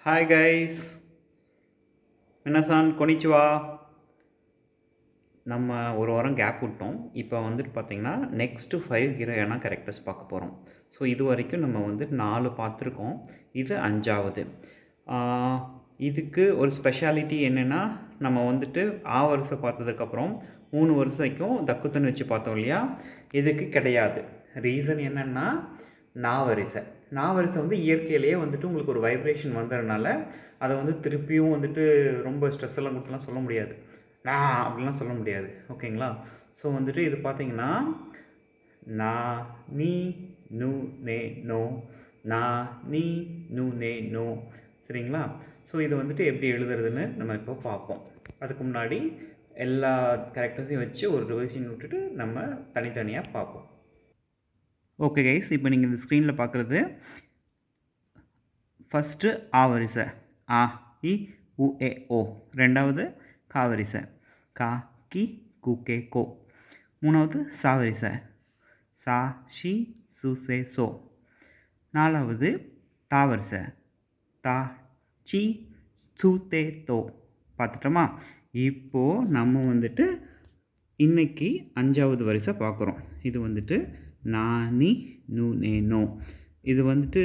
Hi guys, minasan konnichiwa. நம்ம ஒரு வாரம் கேப் விட்டோம். இப்போ வந்துட்டு பார்த்தீங்கன்னா நெக்ஸ்ட்டு 5 ஹீரோயான கேரக்டர்ஸ் பார்க்க போகிறோம். ஸோ இது வரைக்கும் நம்ம வந்து 4 பார்த்துருக்கோம். இது 5வது. இதுக்கு ஒரு ஸ்பெஷாலிட்டி என்னென்னா, நம்ம வந்துட்டு வருஷம் பார்த்ததுக்கப்புறம் 3 வருஷம் தக்குத்தன்னு வச்சு பார்த்தோம் இல்லையா, இதுக்கு கிடையாது. ரீசன் என்னென்னா, நாவரிசை வந்து இயற்கையிலேயே வந்துட்டு உங்களுக்கு ஒரு வைப்ரேஷன் வந்ததுனால அதை வந்து திருப்பியும் வந்துட்டு ரொம்ப ஸ்ட்ரெஸ் எல்லாம் கொடுத்துலாம் சொல்ல முடியாது. அப்படிலாம் சொல்ல முடியாது. ஓகேங்களா? ஸோ வந்துட்டு இது பார்த்தீங்கன்னா, நா நீ நு நே நோ, நா நீ நு நே நோ. சரிங்களா? ஸோ இது வந்துட்டு எப்படி எழுதுறதுன்னு நம்ம இப்போ பார்ப்போம். அதுக்கு முன்னாடி எல்லா கேரக்டர்ஸையும் வச்சு ஒரு ரிவைஷன் விட்டுட்டு நம்ம தனித்தனியாக பார்ப்போம். ஓகே கைஸ், இப்போ நீங்கள் இந்த ஸ்க்ரீனில் பார்க்குறது ஃபஸ்ட்டு வரிசை ஆ இ உ ஏ ஓ. ரெண்டாவது காவரிசை கா கி கு கே கோ. மூணாவது சாவரிசை சா ஷி சு சே சோ. நாலாவது தாவரிசை தா சி சு தே தோ. பார்த்துட்டோமா? இப்போது நம்ம வந்துட்டு இன்றைக்கி 5வது வரிசை பார்க்குறோம். இது வந்துட்டு நா நீ நு நே நோ. இது வந்துட்டு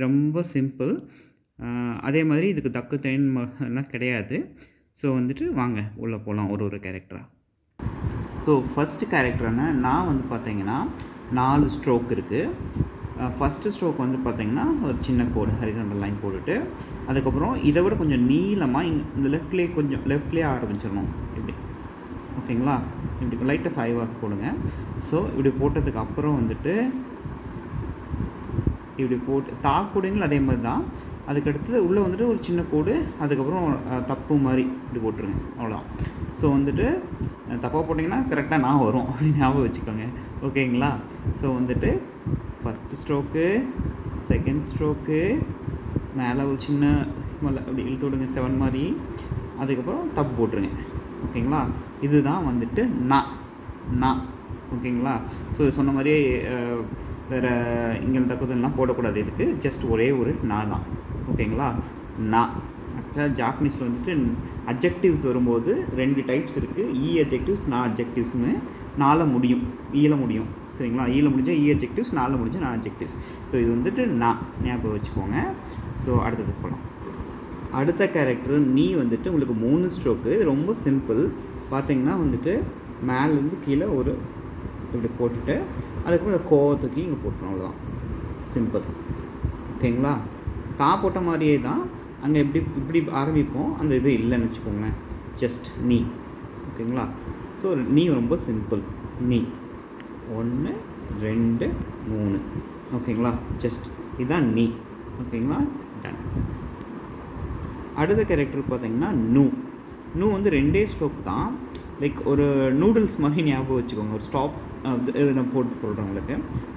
ரொம்ப சிம்பிள். அதே மாதிரி இதுக்கு தக்கு தைன்லாம் கிடையாது. ஸோ வந்துட்டு வாங்க உள்ளே போகலாம் ஒரு கேரக்டராக. ஸோ ஃபஸ்ட்டு கேரக்டரான நான் வந்து பார்த்தீங்கன்னா 4 ஸ்ட்ரோக் இருக்குது. ஃபஸ்ட்டு ஸ்ட்ரோக் வந்து பார்த்திங்கன்னா ஒரு சின்ன கோடு ஹரிசாண்டல் லைன் போட்டுட்டு, அதுக்கப்புறம் இதை விட கொஞ்சம் நீளமாக இந்த லெஃப்ட்லேயே ஆரம்பிச்சிடணும். இப்படி ஓகேங்களா? இப்படி லைட்டாக சாய்வாக போடுங்க. ஸோ இப்படி போட்டதுக்கு அப்புறம் வந்துட்டு இப்படி போட்டு போடுவீங்களா அதே மாதிரி தான். அதுக்கடுத்து உள்ளே வந்துட்டு ஒரு சின்ன கோடு, அதுக்கப்புறம் தப்பு மாதிரி இப்படி போட்டுருங்க. அவ்வளோதான். ஸோ வந்துட்டு தப்பாக போட்டிங்கன்னா கரெக்டாக நான் வரும் அப்படின்னு ஞாபகம் வச்சுக்கோங்க. ஓகேங்களா? ஸோ வந்துட்டு ஃபஸ்ட்டு ஸ்ட்ரோக்கு, செகண்ட் ஸ்ட்ரோக்கு, மேலே ஒரு சின்ன ஸ்மெல் அப்படி இழுத்து விடுங்க 7 மாதிரி. அதுக்கப்புறம் தப்பு போட்டுருங்க. ஓகேங்களா? இதுதான் வந்துட்டு நான். ஓகேங்களா? ஸோ சொன்ன மாதிரியே வேறு இங்கே தக்குதல்லாம் போடக்கூடாது. இதுக்கு ஜஸ்ட் ஒரே ஒரு நான் தான். ஓகேங்களா? நான் ஆக்சுவலாக ஜாப்பனீஸில் வந்துட்டு அட்ஜெக்டிவ்ஸ் வரும்போது 2 டைப்ஸ் இருக்குது. அட்ஜெக்டிவ்ஸ், நான் அட்ஜெக்டிவ்ஸ்னு. முடியும், முடியும். சரிங்களா? முடிஞ்சால் அட்ஜெக்டிவ்ஸ், முடிஞ்சால் நான் அட்ஜெக்டிவ்ஸ். ஸோ இது வந்துட்டு நான் ஞாபகம் வச்சுக்கோங்க. ஸோ அடுத்தது போகலாம். அடுத்த கேரக்டர் நீ வந்துட்டு உங்களுக்கு 3 ஸ்ட்ரோக்கு. ரொம்ப சிம்பிள். பார்த்தீங்கன்னா வந்துட்டு மேலேருந்து கீழே ஒரு இப்படி போட்டுட்டு, அதுக்கப்புறம் இந்த கோவத்துக்கு இங்கே போட்டுரும். அவ்வளோதான், சிம்பிள். ஓகேங்களா? போட்ட மாதிரியே தான் அங்கே இப்படி ஆரம்பிப்போம். அந்த இது இல்லைன்னு வச்சுக்கோங்களேன். ஜஸ்ட் நீ. ஓகேங்களா? ஸோ நீ ரொம்ப சிம்பிள். நீ 1 2 3. ஓகேங்களா? ஜஸ்ட் இதுதான் நீ. ஓகேங்களா? டன். அடுத்த கேரக்டர் பார்த்தீங்கன்னா நூ வந்து 2 ஸ்ட்ரோக் தான். லைக் ஒரு நூடுல்ஸ் மாதிரி ஞாபகம் வச்சுக்கோங்க. ஒரு ஸ்டாப் நான் போட்டு சொல்கிறேன் உங்களுக்கு.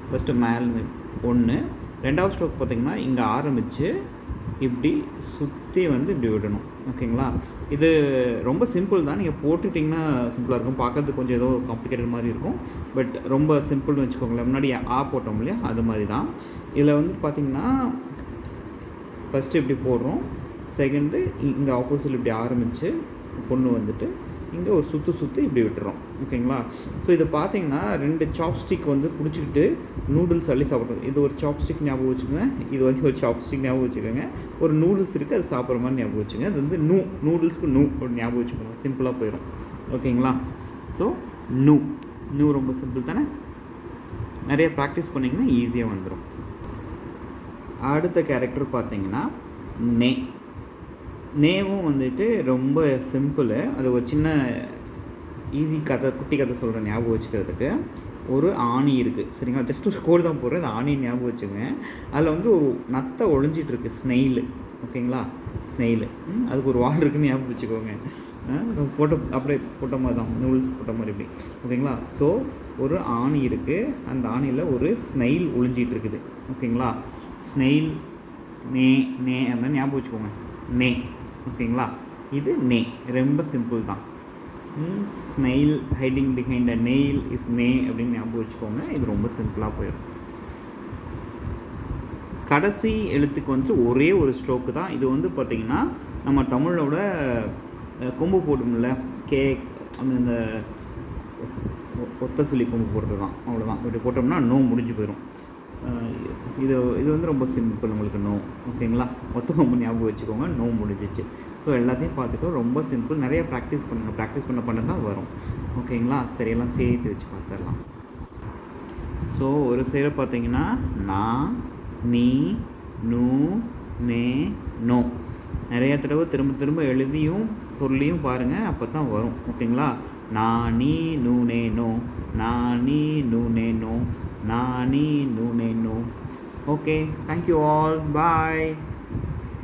ஃபஸ்ட்டு மேலே 1, ரெண்டாவது ஸ்ட்ரோக் பார்த்திங்கன்னா இங்கே ஆரம்பித்து இப்படி சுற்றி வந்து இப்படி விடணும். ஓகேங்களா? இது ரொம்ப சிம்பிள் தான். நீங்கள் போட்டுட்டிங்கன்னா சிம்பிளாக இருக்கும். பார்க்கறதுக்கு கொஞ்சம் ஏதோ காம்ப்ளிகேட்டட் மாதிரி இருக்கும். பட் ரொம்ப சிம்பிள்னு வச்சுக்கோங்களேன். முன்னாடி போட்டோம் இல்லையா, அது மாதிரி தான். இதில் வந்து பார்த்திங்கன்னா ஃபஸ்ட்டு இப்படி போடுறோம். செகண்டு இங்கே ஆப்போசிட் இப்படி ஆரம்பித்து பொண்ணு வந்துட்டு இங்கே ஒரு சுற்றி இப்படி விட்டுறோம். ஓகேங்களா? ஸோ இதை பார்த்தீங்கன்னா 2 சாப்ஸ்டிக் வந்து பிடிச்சிக்கிட்டு நூடுல்ஸ் அள்ளி சாப்பிட்றது. இது ஒரு சாப்ஸ்டிக் ஞாபகம் வச்சுக்கோங்க. இது வரைக்கும் ஒரு சாப்ஸ்டிக் ஞாபகம் வச்சுக்கோங்க. ஒரு நூடுல்ஸ் இருக்குது, அது சாப்பிட்ற மாதிரி ஞாபகம் வச்சுங்க. அது வந்து நூடுல்ஸ்க்கு ஒரு ஞாபகம் வச்சுக்கோங்க. சிம்பிளாக போயிடும். ஓகேங்களா? ஸோ நூ ரொம்ப சிம்பிள் தானே. நிறைய ப்ராக்டிஸ் பண்ணிங்கன்னா ஈஸியாக வந்துடும். அடுத்த கேரக்டர் பார்த்தீங்கன்னா நேவும் வந்துட்டு ரொம்ப சிம்பிள். அது ஒரு சின்ன ஈஸி கதை, குட்டி கதை சொல்கிறேன் ஞாபகம் வச்சுக்கிறதுக்கு. ஒரு ஆணி இருக்குது. சரிங்களா? ஜஸ்ட் ஒரு கோடு தான் போடுறேன். அது ஆணி ஞாபகம் வச்சுங்க. அதில் வந்து ஒரு நத்தை ஒழிஞ்சிட்ருக்கு, ஸ்னெயிலு. ஓகேங்களா? ஸ்னெயிலு. அதுக்கு ஒரு வால் இருக்குன்னு ஞாபகம் வச்சுக்கோங்க. அப்படியே போட்ட மாதிரி தான், நூல்ஸ் போட்ட மாதிரி இப்படி. ஓகேங்களா? ஸோ ஒரு ஆணி இருக்குது. அந்த ஆணியில் ஒரு ஸ்னெயில் ஒழிஞ்சிட்ருக்குது. ஓகேங்களா? ஸ்னெயில் நே அப்படின்னு ஞாபகம் வச்சுக்கோங்க. நே. ஓகேங்களா? இது ரொம்ப சிம்பிள் தான். Snail hiding behind a nail is அப்படின்னு ஞாபகம் வச்சுக்கோங்க. இது ரொம்ப சிம்பிளாக போயிடும். கடைசி எழுத்துக்கு வந்து ஒரே ஒரு ஸ்ட்ரோக்கு தான். இது வந்து பார்த்திங்கன்னா நம்ம தமிழோட கொம்பு போடும்ல அந்த ஒத்த சொல்லி கொம்பு போடுறது தான், அவ்வளோதான். இப்படி போட்டோம்னா நோ முடிஞ்சு போயிடும். இது வந்து ரொம்ப சிம்பிள். உங்களுக்கு நோ ஓகேங்களா, ஒத்த கொம்பு ஞாபகம் வச்சுக்கோங்க, நோ முடிஞ்சிச்சு. ஸோ எல்லாத்தையும் பார்த்துட்டு ரொம்ப சிம்பிள். நிறைய ப்ராக்டிஸ் பண்ணுங்கள், ப்ராக்டிஸ் பண்ண தான் வரும். ஓகேங்களா, சரியெல்லாம் சேர்த்து வச்சு பார்த்துடலாம். ஸோ ஒரு சைடு பார்த்தீங்கன்னா நான், நீ, நூ, நே, நோ நிறைய தடவை திரும்ப எழுதியும் சொல்லியும் பாருங்கள், அப்போ தான் வரும். ஓகேங்களா, நான், நீ, நூ, நே, நோ, நான், நீ, நூ, நே, நோ, நான், நீ, நூ, நே, நோ. ஓகே, தேங்க்யூ ஆல், பாய்.